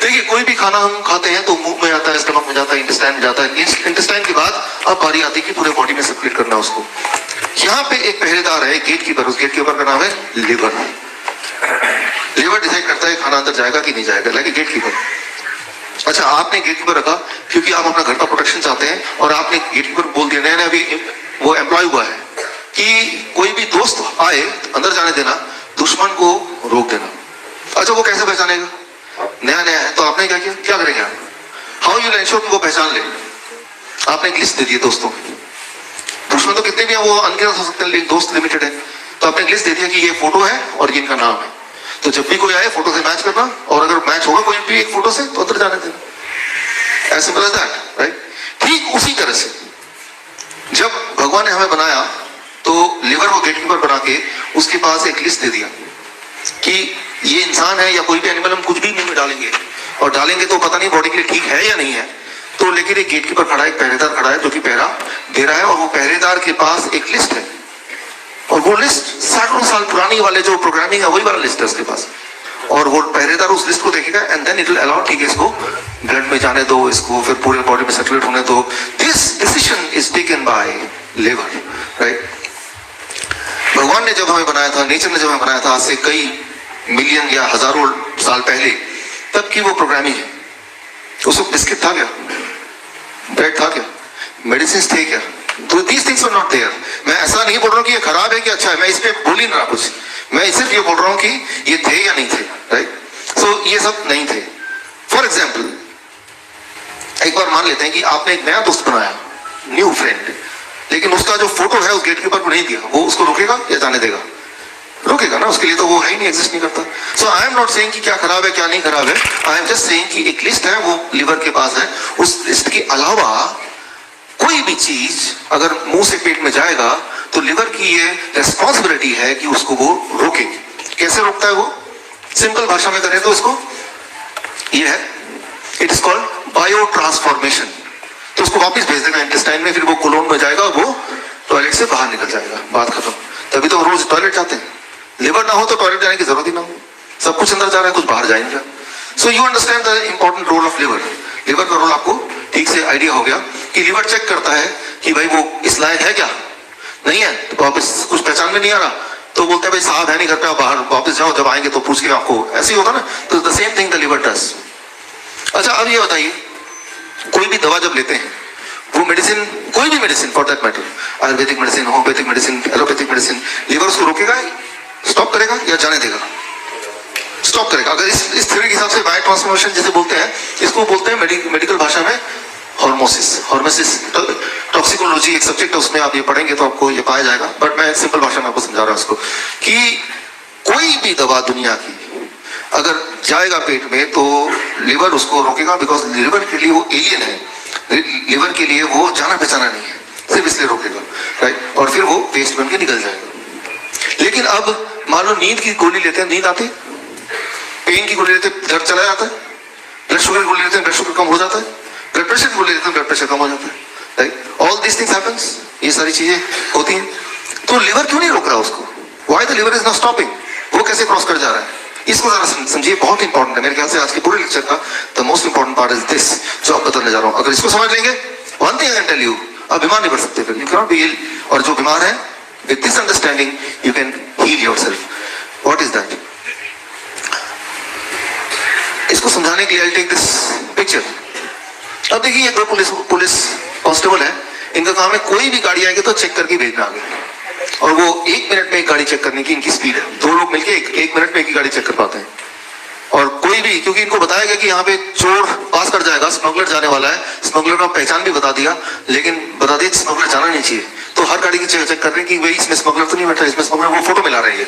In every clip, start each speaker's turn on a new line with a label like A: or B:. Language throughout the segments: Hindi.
A: देखिए कोई भी खाना हम खाते हैं तो मुंह में आता है, स्टमक में जाता है, इंटेस्टाइन में जाता है। इंटेस्टाइन के बाद अब बारी आती है कि पूरे बॉडी में सर्कुलेट करना उसको। यहाँ पे एक पहरेदार है, गेट कीपर, उस गेट कीपर का नाम है लिवर। लिवर डिसाइड करता है खाना अंदर जाएगा कि नहीं जाएगा, लाइक गेट कीपर। अच्छा, आपने गेट कीपर रखा क्योंकि आप अपना घर का प्रोटेक्शन चाहते हैं, और आपने गेट कीपर बोल दिया, नया नया अभी वो एम्प्लॉय हुआ है कि कोई भी दोस्त आए अंदर जाने देना, दुश्मन को रोक देना। अच्छा, वो कैसे पहचानेगा? नया नया है तो आपने क्या किया, क्या करेंगे आप? हाउ यू एंश्योर कि वो पहचान ले? आपने एक लिस्ट दे दी दोस्तों। दुश्मन तो कितने भी हैं, वो अनगिनत हो सकते हैं, लेकिन दोस्त लिमिटेड है। तो आपने एक लिस्ट दे दिया कि ये फोटो है और ये इनका नाम है, तो जब भी कोई आए फोटो से मैच करना, और अगर मैच होगा कोई भी एक फोटो से तो अंदर जाने देना। As simple as that, right? ठीक उसी तरह से जब भगवान ने हमें बनाया तो लिवर को गेट कीपर बना के उसके पास एक लिस्ट दे दिया कि ये इंसान है या कोई भी एनिमल, हम कुछ भी मुंह में डालेंगे, और डालेंगे तो पता नहीं बॉडी के लिए ठीक है या नहीं है। तो लेकिन एक गेट कीपर खड़ा है, एक पहरेदार खड़ा है जो कि पहरा दे रहा है, और वो पहरेदार के पास एक लिस्ट है, और वो लिस्ट सैकड़ों साल पुरानी वाले जो प्रोग्रामिंग है वही वाला लिस्ट है उसके पास। और वो पहरेदार उस लिस्ट को देखेगा and then it will allow, ठीक है इसको ब्लड में जाने दो, इसको फिर पूरे बॉडी में सर्कुलेट होने दो। This decision is taken by liver, right? भगवान ने जब हमें बनाया था, नेचर ने जब हमें बनाया था आज से कई मिलियन या हजारों साल पहले, तब की वो प्रोग्रामिंग है। उस वक्त बिस्किट था क्या? ब्रेड था क्या? मेडिसिन थे क्या? तो these things are not there. मैं ऐसा नहीं बोल रहा हूँ कि ये खराब है कि अच्छा है, मैं इस पे बोल ही नहीं रहा कुछ, मैं सिर्फ ये बोल रहा हूँ कि ये थे या नहीं थे, राइट? सो ये सब नहीं थे। फॉर एग्जाम्पल, एक बार मान लेते हैं कि आपने एक नया दोस्त बनाया, न्यू फ्रेंड, लेकिन उसका जो फोटो है उस गेट कीपर को नहीं दिया, वो उसको रोकेगा या जाने देगा? रोकेगा ना, उसके लिए तो वो है ही नहीं, एग्जिस्ट नहीं करता। सो आई एम नॉट सेइंग कि क्या खराब है क्या नहीं खराब है, आई एम जस्ट सेइंग कि एक लिस्ट है, वो लिवर के पास है। उस लिस्ट के अलावा कोई भी चीज अगर मुंह से पेट में जाएगा तो लिवर की ये रेस्पॉन्सिबिलिटी है कि उसको वो रोके। कैसे रोकता है वो? सिंपल भाषा में करें तो इसको ये है, it is called bio transformation. तो उसको वापस भेज देगा इंटेस्टाइन में, फिर वो कोलोन में जाएगा, वो टॉयलेट से बाहर निकल जाएगा, बात खत्म। तभी तो रोज टॉयलेट जाते हैं। लिवर ना हो तो टॉयलेट जाने की जरूरत ही ना हो, सब कुछ अंदर जा रहा है, कुछ बाहर जाएंगे। So you understand the important role of liver. Liver का रोल आपको ठीक से आइडिया हो गया कि लिवर चेक करता है कि भाई वो इस लायक है क्या, नहीं है, तो वापस कुछ पहचान में नहीं आ रहा तो बोलते हैं भाई साहब है नहीं घर पे, आप बाहर वापस जाओ, जब आएंगे तो पूछ के आपको, ऐसे ही होता ना। तो the same thing the liver does. अच्छा, अब ये बताइए, कोई भी दवा जब लेते हैं, वो मेडिसिन, कोई भी medicine for that matter, Ayurvedic medicine, homeopathic medicine, allopathic medicine, liver उसको रोकेगा, स्टॉप करेगा या जाने देगा? स्टॉप करेगा। अगर इस थ्योरी के हिसाब से बायो ट्रांसफॉर्मेशन जिसे बोलते हैं, इसको बोलते हैं मेडिकल भाषा में हॉर्मोसिस। हॉर्मोसिस टॉक्सिकोलॉजी एक सब्जेक्ट है, उसमें आप ये पढ़ेंगे तो आपको ये पाया जाएगा, बट मैं सिंपल भाषा में आपको समझा रहा हूं इसको कि कोई भी दवा दुनिया की अगर जाएगा पेट में तो लिवर उसको रोकेगा, बिकॉज लिवर के लिए वो एलियन है, लिवर के लिए वो जाना पहचाना नहीं है, सिर्फ इसलिए रोकेगा, राइट? और फिर वो वेस्ट बन के निकल जाएगा। लेकिन अब मान लो नींद की गोली लेते हैं, नींद आती, पेन की गोली लेते हैं, दर्द चला जाता है, ब्लड शुगर की गोली लेते हैं, ब्लड शुगर कम हो जाता है, ब्लड प्रेशर की गोली लेते हैं, ब्लड प्रेशर कम हो जाता है, right? All this things happens, ये सारी चीजें होती हैं। तो लिवर क्यों नहीं रोक रहा उसको? Why the liver is not stopping? वो कैसे क्रॉस कर जा रहा है? इसको जरा समझिए, बहुत इंपॉर्टेंट है मेरे ख्याल से। आज के पूरे लेक्चर का the most important part is this, जो आप बताने जा रहा हूं। अगर इसको समझ लेंगे, one thing I can tell you, आप बीमार नहीं पड़ सकते, फिर you can not be ill. और जो बीमार है, with this understanding you can heal yourself. What is that? इसको समझाने के लिए आई टेक दिस पिक्चर। अब देखिए, दो पुलिस कांस्टेबल है, इनका काम है कोई भी गाड़ी आएगी तो चेक करके भेजना आगे, और वो 1 मिनट में एक गाड़ी चेक करने की इनकी स्पीड है। 2 लोग मिलके 1 मिनट में एक ही गाड़ी चेक कर पाते हैं। और कोई भी, क्योंकि इनको बताया गया कि यहाँ पे चोर पास कर जाएगा, स्मगलर जाने वाला है, स्मगलर का पहचान भी बता दिया, लेकिन बता दिया स्मगलर जाना नहीं चाहिए, तो हर गाड़ी की चेक कर रहे हैं कि भाई इसमें स्मगलर तो नहीं बैठा, इसमें स्मगलर, वो फोटो मिला रही है।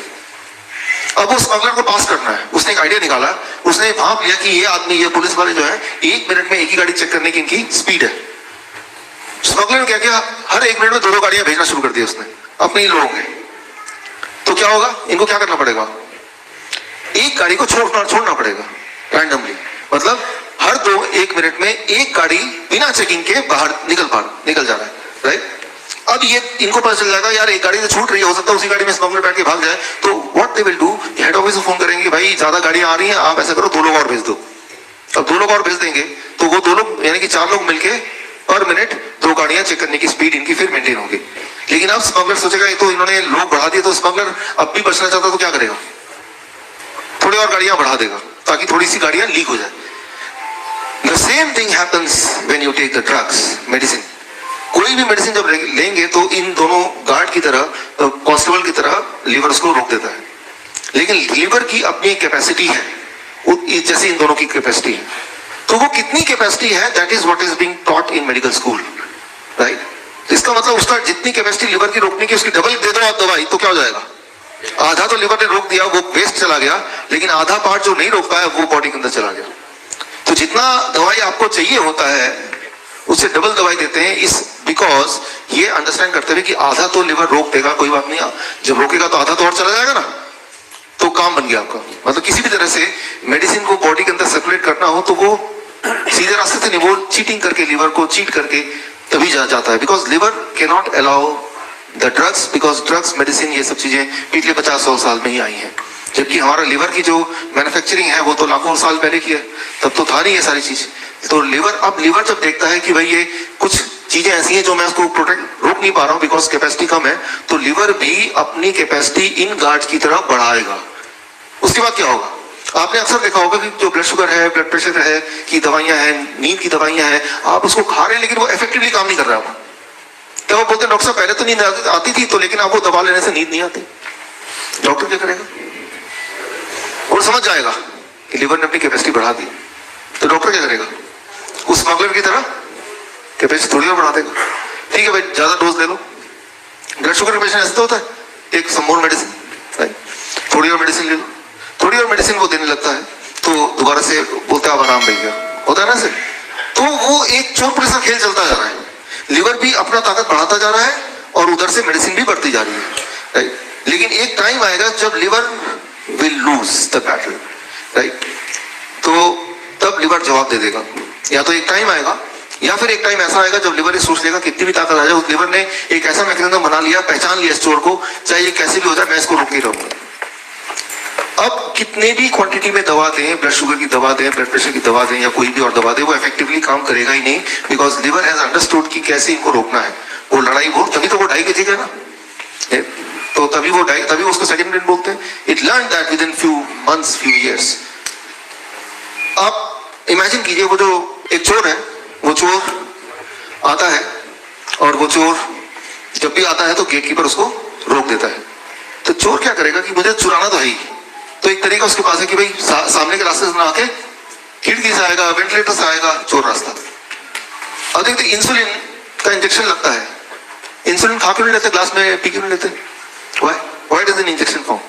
A: अब वो स्मगलर को पास करना है, उसने एक आइडिया निकाला, उसने भाप लिया कि ये आदमी, ये पुलिस वाले जो है, 1 मिनट में एक ही गाड़ी चेक करने की इनकी स्पीड है। स्मगलर ने क्या किया, हर 1 मिनट में 2 गाड़ियां भेजना शुरू कर दिया उसने, अपने ही लोगों के। तो क्या होगा, इनको क्या करना पड़ेगा, एक गाड़ी को छोड़ना पड़ेगा रैंडमली, मतलब हर 1 मिनट में एक गाड़ी बिना चेकिंग के बाहर निकल जा रहा है, राइट? अब ये इनको पता चल जाएगा यार एक गाड़ी तो छूट रही है, हो सकता है उसी गाड़ी में स्मगलर बैठ के भाग जाए, तो what they will do, head office को फोन करेंगे, भाई ज्यादा गाड़ियां आ रही हैं, आप ऐसा करो 2 लोग और भेज दो, अब 2 लोग और भेज देंगे तो वो 2 लोग यानी कि 4 लोग मिलके पर मिनट 2 गाड़ियां चेक करने की स्पीड इनकी फिर मेंटेन होगी। लेकिन अब स्मगलर सोचेगा ये तो इन्होंने लोग बढ़ा दिए, तो स्मगलर अब भी बचना चाहता तो क्या करेगा, थोड़ी और गाड़ियां बढ़ा देगा ताकि थोड़ी सी गाड़ियां लीक हो जाए। The same thing happens when you take the drugs, medicine. कोई भी मेडिसिन जब लेंगे तो इन दोनों गार्ड की तरह, कांस्टेबल की तरह लिवर उसको रोक देता है। लेकिन लिवर की अपनी कैपेसिटी है, जैसे इन दोनों की कैपेसिटी है। तो वो कितनी कैपेसिटी है, that is what is being taught in medical school, right. इसका मतलब उसका जितनी कैपेसिटी लिवर की रोकने की, उसकी डबल दे दो आप दवाई तो क्या हो जाएगा, आधा तो लिवर ने रोक दिया, वो वेस्ट चला गया, लेकिन आधा पार्ट जो नहीं रोक पाया वो बॉडी के अंदर चला गया। तो जितना दवाई आपको चाहिए होता है उससे डबल दवाई देते हैं, इस बिकॉज ये अंडरस्टैंड करते हुए कि आधा तो लिवर रोक देगा, कोई बात नहीं, जब रोकेगा तो आधा तो और चला जाएगा ना, तो काम बन गया आपका। मतलब किसी भी तरह से मेडिसिन को बॉडी के अंदर सर्कुलेट करना हो तो वो सीधे रास्ते से नहीं, वो चीटिंग करके, लिवर को चीट करके तभी जाता है। Because liver can not allow the drugs, because drugs, medicine, ये सब चीजें पिछले 50-100 साल में ही आई हैं। जबकि हमारा लिवर की जो मैन्युफैक्चरिंग है वो तो लाखों साल पहले की है, तब तो था नहीं ये सारी चीज। तो लिवर, अब लिवर जब देखता है कि भाई ये कुछ चीजें ऐसी हैं जो मैं उसको रोक नहीं पा रहा हूं बिकॉज कैपेसिटी कम है, तो लिवर भी अपनी कैपेसिटी इन गार्ड की तरफ बढ़ाएगा। उसके बाद क्या होगा, आपने अक्सर देखा होगा कि जो ब्लड शुगर है, ब्लड प्रेशर है की दवाइयां हैं, नींद की दवाइयां हैं, आप उसको खा रहे हैं लेकिन वो इफेक्टिवली काम नहीं कर रहा है। तो वो बोलते हैं डॉक्टर साहब पहले तो नींद आती थी, तो लेकिन आपको दवा लेने से नींद नहीं आती। डॉक्टर क्या करेगा, वो समझ जाएगा कि लिवर ने अपनी कैपेसिटी बढ़ा दी, तो डॉक्टर क्या करेगा, उस स्मगलर की तरह कैपेसिटी थोड़ी और बढ़ा देगा। ठीक है भाई, ज्यादा डोज ले लो। ब्लड शुगर का पेशेंट ऐसा तो होता है, एक सम मोर मेडिसिन, थोड़ी और मेडिसिन ले लो, थोड़ी और मेडिसिन वो देने लगता है, तो दोबारा से बोलता है अब आराम मिल गया, होता है ना सर। तो वो एक चोर पुलिस का खेल चलता जा रहा है, लिवर भी अपना ताकत बढ़ाता जा रहा है और उधर से मेडिसिन भी बढ़ती जा रही है, राइट। लेकिन एक टाइम आएगा जब liver will lose the battle, right. तो तब लिवर जवाब दे देगा, या तो एक टाइम आएगा या फिर एक टाइम ऐसा आएगा जब लिवर ये सोच लेगा कितनी भी ताकत आ जाए, उस लिवर ने एक ऐसा मैकेनिज्म बना लिया, पहचान लिया इस चोर को, चाहे ये कैसे भी हो जाए मैं इसको रोक ही रहूंगा। अब कितने भी क्वांटिटी में दवा दें, ब्लड शुगर की दवा दें, ब्लड प्रेशर की दवा दें या कोई भी और दवा दें, वो इफेक्टिवली काम करेगा ही नहीं, बिकॉज लिवर हैज अंडरस्टूड कि कैसे इनको रोकना है। वो लड़ाई, वो तभी तो वो ढाई के ना, तो तभी वो तभी उसको सेकंड ब्रेन बोलते हैं। It learn that with in few months, few years. आप इमेजिन कीजिए, वो जो एक चोर है, वो चोर आता है और वो चोर जब भी आता है तो गेटकीपर उसको रोक देता है। तो चोर क्या करेगा कि मुझे चुराना तो है ही, तो एक तरीका उसके पास है कि भाई सामने के रास्ते से ना आके खिड़की से आएगा, वेंटिलेटर से आएगा, चोर रास्ता। अब देखते इंसुलिन का इंजेक्शन लगता है, इंसुलिन खा क्यों नहीं लेते, ग्लास में पी क्यों नहीं लेते, why does an injection form?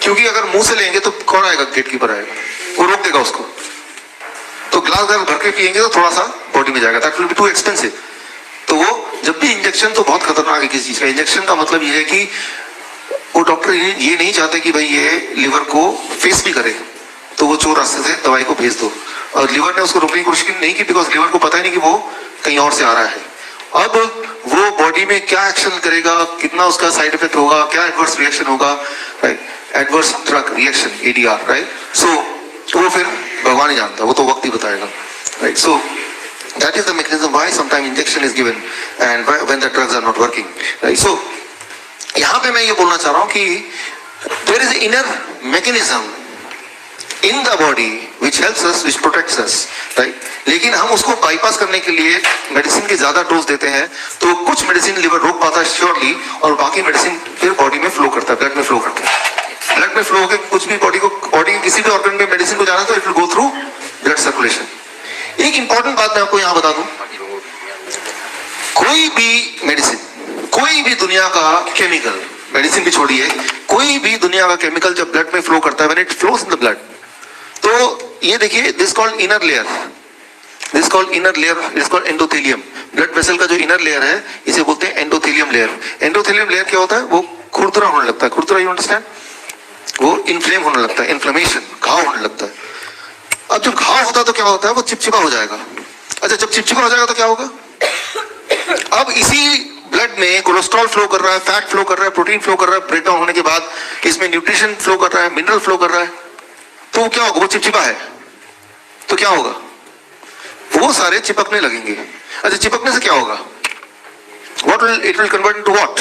A: क्योंकि अगर मुंह से लेंगे तो कौन आएगा, गेटकीपर आएगा, वो रोक देगा उसको। तो ग्लास अगर भर के पिएंगे तो थोड़ा सा बॉडी में जाएगा, that will be too expensive. तो वो जब भी इंजेक्शन, तो बहुत खतरनाक है किसी चीज का। इंजेक्शन का मतलब ये है कि वो डॉक्टर ये नहीं चाहते कि भाई ये लिवर को फेस भी करे, तो वो चोर रास्ते से दवाई को भेज दो। और लिवर ने उसको रोकने की कोशिश नहीं की, बिकॉज लिवर को पता ही नहीं कि वो कहीं और से आ रहा है। अब वो बॉडी में क्या एक्शन करेगा, कितना उसका साइड इफेक्ट होगा, क्या एडवर्स रिएक्शन होगा, right, adverse drug reaction, ADR, right. So वो फिर भगवान ही जानता, वो तो वक्त ही बताएगा, right. So that is the mechanism why sometimes injection is given and when the drugs are not working, right? So यहाँ पे मैं ये बोलना चाह रहा हूँ कि there is inner mechanism in the body which helps us, which protects us, right? लेकिन हम उसको बाईपास करने के लिए मेडिसिन की ज्यादा डोज देते हैं, तो कुछ मेडिसिन लिवर रोक पाता है श्योरली, और बाकी मेडिसिन फिर बॉडी में फ्लो करता है, ब्लड में फ्लो करता है। ब्लड में फ्लो होकर कुछ भी बॉडी के किसी भी ऑर्गन में मेडिसिन को जाना तो it will go through blood circulation. एक इंपॉर्टेंट बात मैं आपको यहां बता दूं, कोई भी मेडिसिन, कोई भी दुनिया का केमिकल, मेडिसिन भी छोड़िए, कोई भी दुनिया का केमिकल जब ब्लड में फ्लो करता है, when it flows in the blood, तो ये देखिए, this called inner layer, this called inner layer, this called endothelium. Blood vessel का जो इनर लेयर है इसे बोलते हैं एंडोथेलियम लेयर। एंडोथेलियम लेयर क्या होता है, वो खुरदरा होने लगता है, खुरदरा, यू अंडरस्टैंड, वो इन्फ्लेम होने लगता है, इन्फ्लेमेशन, घाव होने लगता है। अब जब घाव होता है तो क्या होता है, वो चिपचिपा हो जाएगा। अच्छा, जब चिपचिपा हो जाएगा तो क्या होगा, अब इसी ब्लड में कोलेस्ट्रॉल फ्लो कर रहा है, फैट फ्लो कर रहा है, प्रोटीन फ्लो कर रहा है, ब्रेकडाउन होने के बाद इसमें न्यूट्रिशन फ्लो कर रहा है, मिनरल फ्लो कर रहा है, तो क्या होगा, वो चिपचिपा है, तो क्या होगा, वो सारे चिपकने लगेंगे। अच्छा, चिपकने से क्या होगा, what will it will convert into what,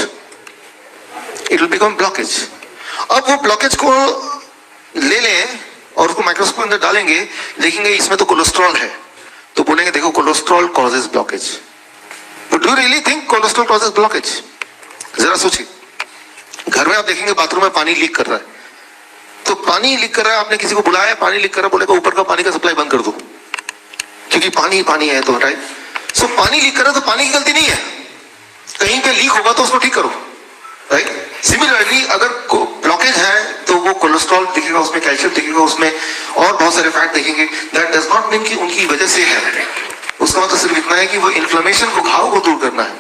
A: it will become blockage। अब वो ब्लॉकेज को ले लें और उसको माइक्रोस्कोप के अंदर डालेंगे, देखेंगे इसमें तो कोलेस्ट्रॉल है, तो बोलेंगे देखो cholesterol causes blockage. But do you really think cholesterol causes blockage? जरा सोचिए, घर में आप देखेंगे बाथरूम में पानी लीक कर रहा है, तो पानी लीक कर रहा है, आपने किसी को बुलाया, पानी लीक कर रहा है, बोलेगा ऊपर का पानी का सप्लाई बंद कर दो, क्योंकि पानी पानी है तो, राइट। सो पानी लीक कर रहा है तो पानी की गलती नहीं है, कहीं पे लीक होगा तो उसको ठीक करो, राइट। सिमिलरली अगर ब्लॉकेज है तो वो कोलेस्ट्रॉल दिखेगा, उसमें कैल्शियम दिखेगा, उसमें और बहुत सारे फैट दिखेंगे। दैट डज नॉट मीन कि उनकी वजह से है, उसका मतलब सिर्फ इतना है कि वो इन्फ्लेमेशन को, घाव को दूर करना है,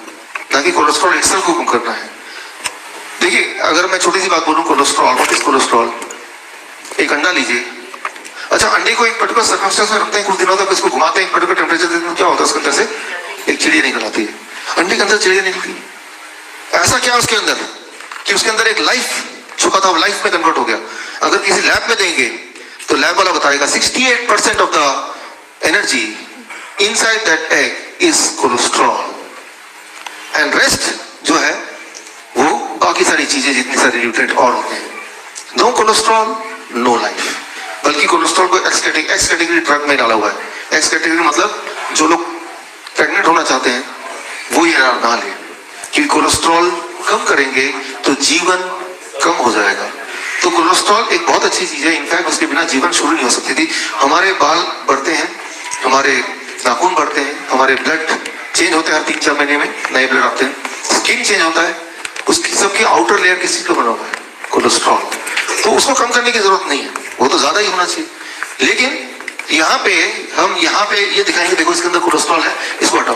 A: ना कि कोलेस्ट्रॉल इटसेल्फ को कम करना है। देखिए, अगर मैं छोटी सी बात बोलूं, कोलेस्ट्रॉल, व्हाट इज कोलेस्ट्रॉल? एक अंडा लीजिए, अच्छा अंडे को एक पर्टिकुलर सर्कमस्टेंस में रखते हैं, कुछ दिनों तक इसको घुमाते हैं, एक पर्टिकुलर टेम्परेचर देते हैं, क्या होता है उसके अंदर से एक चिड़िया निकल आती है, अंडे के अंदर चिड़िया निकली। ऐसा क्या उसके अंदर कि उसके अंदर एक लाइफ छुपा था, लाइफ में कन्वर्ट हो गया। अगर किसी लैब में देंगे तो लैब वाला बताएगा 68% of the energy inside that egg is cholesterol and rest जो है वो बाकी सारी चीजें, जितनी सारी न्यूट्रिएंट और होते हैं। No cholesterol no life. बल्कि कोलेस्ट्रॉल को एक्स कैटेगरी ड्रग में डाला हुआ है। एक्स कैटेगरी मतलब जो लोग प्रेग्नेंट होना चाहते हैं वो ये ना ले, क्योंकि कोलेस्ट्रॉल कम करेंगे तो जीवन कम हो जाएगा। तो कोलेस्ट्रॉल एक बहुत अच्छी चीज है, इनफैक्ट उसके बिना जीवन शुरू नहीं हो सकती थी। हमारे बाल बढ़ते हैं, हमारे नाखून बढ़ते हैं, हमारे ब्लड चेंज होते हैं, हर 3-4 महीने में नए ब्लड आते हैं, स्किन चेंज होता है, उसकी सबकी आउटर लेयर किस चीज का बना हुआ है, कोलेस्ट्रॉल। तो उसको कम करने की जरूरत नहीं है, वो तो ज्यादा ही होना चाहिए। लेकिन यहाँ पे हम यहाँ पे ये दिखाएंगे, देखो इसके अंदर कोलेस्ट्रॉल है, इसको हटाओ।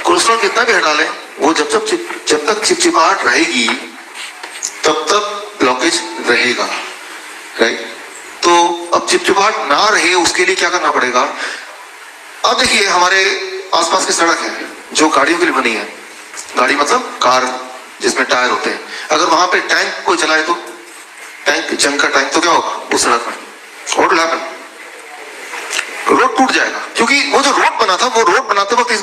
A: कोलेस्ट्रॉल कितना भी हटा लें, वो जब तक चिपचिपाहट रहेगी तब तक ब्लॉकेज रहेगा, राइट। तो अब चिपचिपाहट ना रहे उसके लिए क्या करना पड़ेगा? अब देखिए, हमारे आसपास की सड़क है जो गाड़ियों के लिए बनी है, गाड़ी मतलब कार जिसमें टायर होते हैं, अगर वहां पे टैंक को चलाए तो टैंक, जंग का टैंक, तो क्या होगा उस सड़क में? What will happen? रोड टूट जाएगा, क्योंकि वो जो रोड बना था, वो रोड बनाते वक्त इस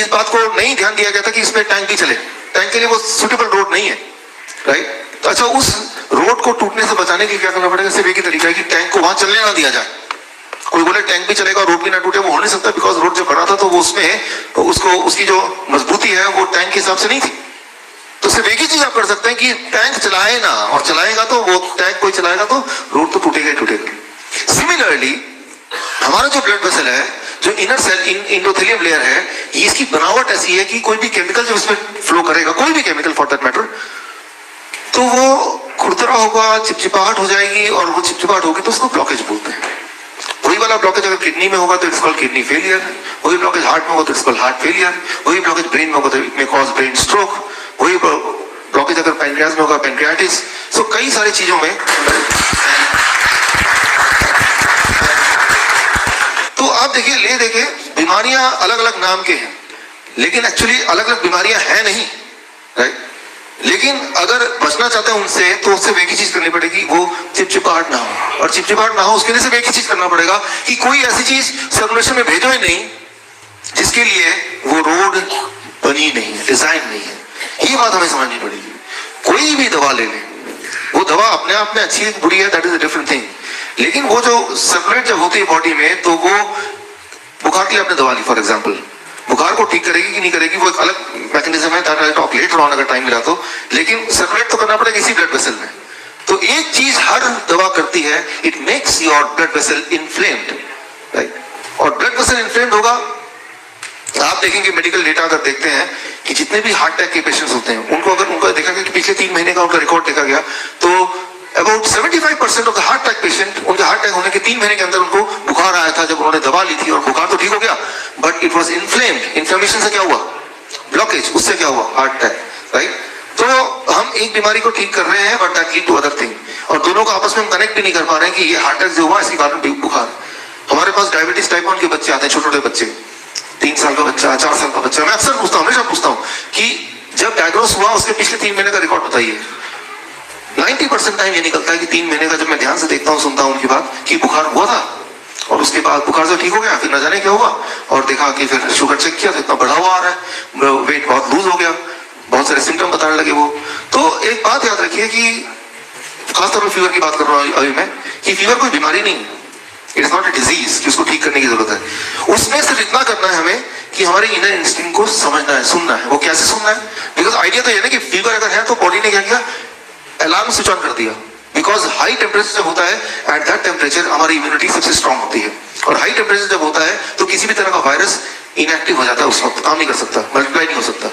A: बात को नहीं ध्यान दिया गया था कि इसमें टैंक भी चले। टैंक के लिए वो सुटेबल रोड नहीं है, राइट। तो अच्छा, उस रोड को टूटने से बचाने के लिए क्या करना पड़ेगा? सिर्फ एक ही तरीका है कि टैंक को वहां चलने ना दिया जाए। कोई बोले टैंक भी चलेगा और रोड भी ना टूटे, वो हो नहीं सकता, बिकॉज रोड जब बना था तो वो उसमें उसकी जो मजबूती है वो टैंक के हिसाब से नहीं थी। तो सिर्फ एक ही चीज आप कर सकते हैं कि टैंक चलाए ना, और चलाएगा तो वो टैंक कोई चलाएगा तो रोड तो टूटेगा ही टूटेगा। सिमिलरली हमारा जो ब्लड वेसल है, जो इनर सेल एंडोथेलियम लेयर है, इसकी बनावट ऐसी है कि कोई भी केमिकल जब इसमें फ्लो करेगा, कोई भी केमिकल फॉर दैट मैटर, तो वो खुरदरा होगा, चिपचिपाहट हो जाएगी, और वो चिपचिपाहट होगी तो उसको ब्लॉकेज बोलते हैं। वही वाला ब्लॉकेज अगर किडनी में होगा तो इट्स कॉल्ड किडनी फेलियर, वही ब्लॉकेज हार्ट में होगा तो इट्स कॉल्ड हार्ट फेलियर, वही ब्लॉकेज ब्रेन में होगा तो it may cause brain stroke, वही ब्लॉकेज अगर पैनक्रियास में होगा पैनक्रियाटिस। सो कई सारी चीजों में तो आप देखिए बीमारियां अलग अलग नाम के हैं, लेकिन एक्चुअली अलग अलग बीमारियां हैं नहीं, राइट। लेकिन अगर बचना चाहते हैं उनसे तो उससे एक ही चीज करनी पड़ेगी, वो चिपचिपाहट ना हो। और चिपचिपाहट ना हो उसके लिए सिर्फ एक ही चीज करना पड़ेगा कि कोई ऐसी चीज सर्कुलेशन में भेजो ही नहीं जिसके लिए वो रोड बनी नहीं है, डिजाइन नहीं है। ये बात हमें समझनी पड़ेगी। कोई भी दवा ले लें, वो दवा अपने आप में अच्छी है बुरी है, that is a different thing, लेकिन वो जो सर्कुलेट जब होती है बॉडी में, तो वो बुखार के लिए आपने दवा ली, फॉर एग्जाम्पल, बुखार को ठीक करेगी कि नहीं करेगी वो एक अलग मैकेनिज्म है, टॉक लेटर ऑन अगर टाइम मिला तो, लेकिन सर्कुलेट तो करना पड़ेगा इसी ब्लड वेसल में। तो एक चीज हर दवा करती है, it makes your blood vessel inflamed, right. और ब्लड वेसल इन्फ्लेम्ड होगा, आप देखेंगे मेडिकल डेटा अगर देखते हैं कि जितने भी हार्ट अटैक के पेशेंट्स होते हैं उनको देखा गया कि पिछले 3 महीने का उनका रिकॉर्ड देखा गया, तो about 75% of the heart attack patient, उनके हार्ट अटैक होने के 3 महीने के अंदर उनको बुखार आया था, जब उन्होंने दवा ली थी, और बुखार तो ठीक हो गया but it was inflamed. Inflammation से क्या हुआ? ब्लॉकेज, उससे क्या हुआ? Heart attack, right. तो हम एक बीमारी को ठीक कर रहे हैं but that lead to other thing, और दोनों को आपस में हम कनेक्ट भी नहीं कर पा रहे हैं कि ये हार्ट अटैक जो हुआ इसके कारण बुखार। हमारे पास डायबिटीज टाइप 1 के बच्चे आते हैं, छोटे छोटे बच्चे, 3 साल का बच्चा, 4 साल का बच्चा। मैं अक्सर पूछता हूँ, हमेशा पूछता हूँ कि जब डायग्नोस हुआ उसके पिछले 3 महीने का रिकॉर्ड बताइए। 90% टाइम ये निकलता है कि 3 महीने का, जब मैं ध्यान से देखता हूँ, सुनता हूँ उनकी बात कि बुखार हुआ था और उसके उसके बाद बुखार से ठीक हो गया, फिर न जाने क्या हुआ, और देखा कि फिर शुगर चेक किया तो इतना बढ़ा हुआ आ रहा है, वेट बहुत लूज हो गया, बहुत सारे सिम्टम बताने लगे वो। तो एक बात याद रखिए कि खासतौर पर फीवर की बात कर रहा हूँ अभी मैं, कि फीवर कोई बीमारी नहीं है, it is not a disease कि उसको ठीक करने की जरूरत है। उसमें सिर्फ इतना करना है हमें कि हमारे इनर इंस्टिंक्ट को समझना है, सुनना है। वो कैसे सुनना है? बिकॉज आइडिया तो ये ना कि फीवर अगर है तो बॉडी ने क्या किया, अलार्म स्विच ऑन कर दिया। बिकॉज हाई टेम्परेचर जब होता है, एट दैट टेम्परेचर हमारी इम्यूनिटी सबसे स्ट्रांग होती है, और हाई टेम्परेचर जब होता है तो किसी भी तरह का वायरस इनएक्टिव हो जाता है, उस वक्त काम नहीं कर सकता, मल्टीप्लाई नहीं हो सकता,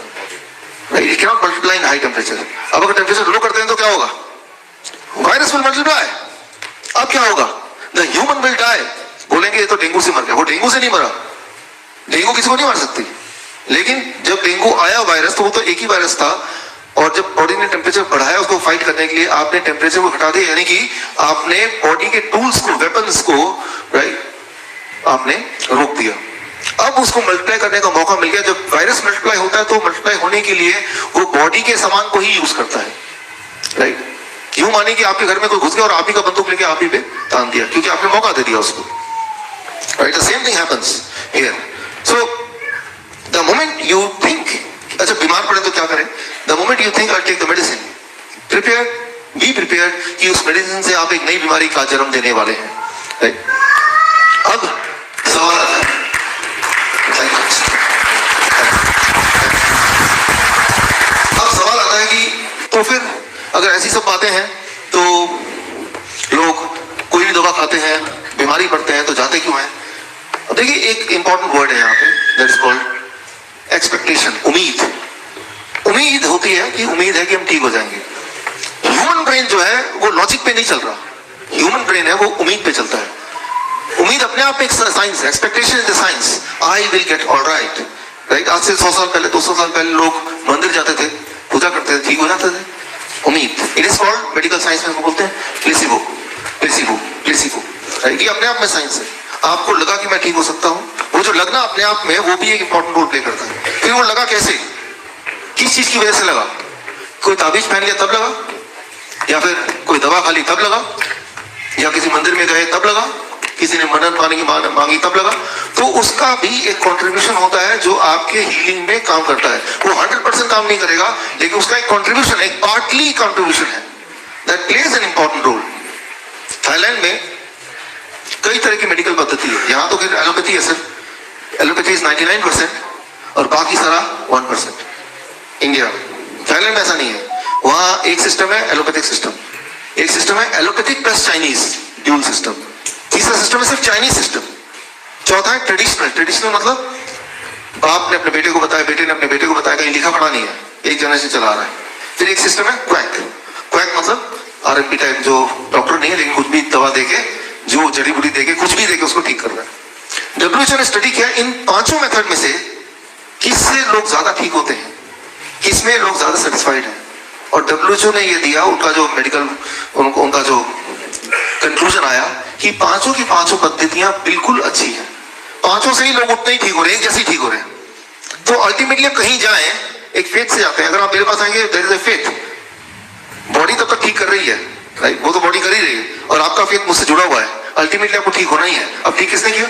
A: right? It can not multiply in high temperature. अब अगर टेम्परेचर लो करते हैं तो क्या होगा? Virus will multiply. अब क्या होगा? The human will die. बोलेंगे ये तो डेंगू से मर गया, वो डेंगू से नहीं मरा, डेंगू किसी को नहीं मार सकती। लेकिन जब डेंगू आया वायरस, तो वो तो एक ही वायरस था, और जब बॉडी ने टेम्परेचर बढ़ाया उसको फाइट करने के लिए, आपने टेम्परेचर को घटा दिया, यानी कि आपने बॉडी के टूल्स को, वेपन्स को, राइट, आपने रोक दिया। अब उसको मल्टीप्लाई करने का मौका मिल गया। जब वायरस मल्टीप्लाई होता है तो मल्टीप्लाई होने के लिए वो बॉडी के सामान को ही यूज करता है, राइट? यूं माने कि आपके घर में कोई घुस गया और आप ही का बंदूक लेके आप ही पे तान दिया, क्योंकि आपने मौका दे दिया उसको, right? The same thing happens here. So the moment you think, अच्छा बीमार पड़े तो क्या करें? The moment you think I take the medicine, prepare, be prepare कि उस मेडिसिन से आप एक नई बीमारी का जन्म देने वाले हैं, राइट? अब सवाल आता है, कि तो फिर अगर ऐसी सब बातें हैं तो लोग कोई भी दवा खाते हैं, बीमारी पड़ते हैं, तो जाते क्यों हैं? अब देखिए एक इंपॉर्टेंट वर्ड है यहाँ पे, दैट इज कॉल्ड एक्सपेक्टेशन, उम्मीद। उम्मीद होती है कि उम्मीद है कि हम ठीक हो जाएंगे। ह्यूमन ब्रेन जो है वो लॉजिक पे नहीं चल रहा, ह्यूमन ब्रेन है वो उम्मीद पे चलता है। उम्मीद अपने आप में एक साइंस है, expectation is the science, I will get all right, right? आज से 100 साल पहले, 200 साल पहले लोग मंदिर जाते थे, पूजा करते थे, ठीक हो जाते थे। उम्मीद, it is called medical science में बोलते हैं प्लेसिबो, प्लेसिबो, प्लेसिबो, राइट? ये अपने आप में साइंस है। आपको लगा कि मैं ठीक हो सकता हूँ, वो जो लगना अपने आप में, वो भी एक इंपॉर्टेंट रोल प्ले करता है। फिर वो लगा कैसे, किस चीज की वजह से लगा? कोई ताबीज पहन लिया तब लगा, या फिर कोई दवा खा ली तब लगा, या किसी मंदिर में गए तब लगा, किसी ने मन्नत मांगी तब लगा। तो उसका भी एक कंट्रीब्यूशन होता है जो आपके हीलिंग में काम करता है। वो 100% काम नहीं करेगा, लेकिन उसका एक कंट्रीब्यूशन, एक पार्टली कंट्रीब्यूशन है, that plays an important role. Thailand में कई तरह की मेडिकल पद्धति है, यहाँ तो फिर एलोपैथी है, सिर्फ एलोपैथी इज 99% और बाकी सारा 1%। इंडिया, थाईलैंड में ऐसा नहीं है, वहां एक सिस्टम है एलोपैथिक सिस्टम, एक सिस्टम है allopathic plus Chinese dual system, तीसरा सिस्टम है सिर्फ चाइनीज सिस्टम, चौथा है ट्रेडिशनल। ट्रेडिशनल मतलब बाप ने अपने बेटे को बताया, बेटे ने अपने बेटे को बताया, कहीं लिखा पढ़ा नहीं है, एक जनरेशन चला रहा है। फिर एक सिस्टम है क्वैक, क्वैक मतलब आरएमपी टाइप, जो डॉक्टर नहीं है लेकिन कुछ भी दवा देके, जो जड़ी बूटी देके, कुछ भी देके उसको ठीक कर रहा है। WHO ने स्टडी किया इन पांचों मेथड में से किससे लोग ज्यादा ठीक होते हैं, किसमें लोग ज्यादा सेटिस्फाइड हैं, और WHO ने ये दिया, उनका जो मेडिकल, उनका जो कंक्लूजन आया कि पांचों की पांचों पद्धतियां बिल्कुल अच्छी हैं, पांचों से ही लोग उतने ही ठीक हो रहे हैं, एक जैसे ठीक हो रहे हैं। तो अल्टीमेटली कहीं जाएं, एक फेथ से जाते हैं। अगर आप मेरे पास आएंगे, there is a faith, body तब तक ठीक कर रही है, राइट? वो तो बॉडी कर ही रही है, और आपका फेथ मुझसे जुड़ा हुआ है, अल्टीमेटली आपको ठीक होना ही है। अब ठीक किसने किया?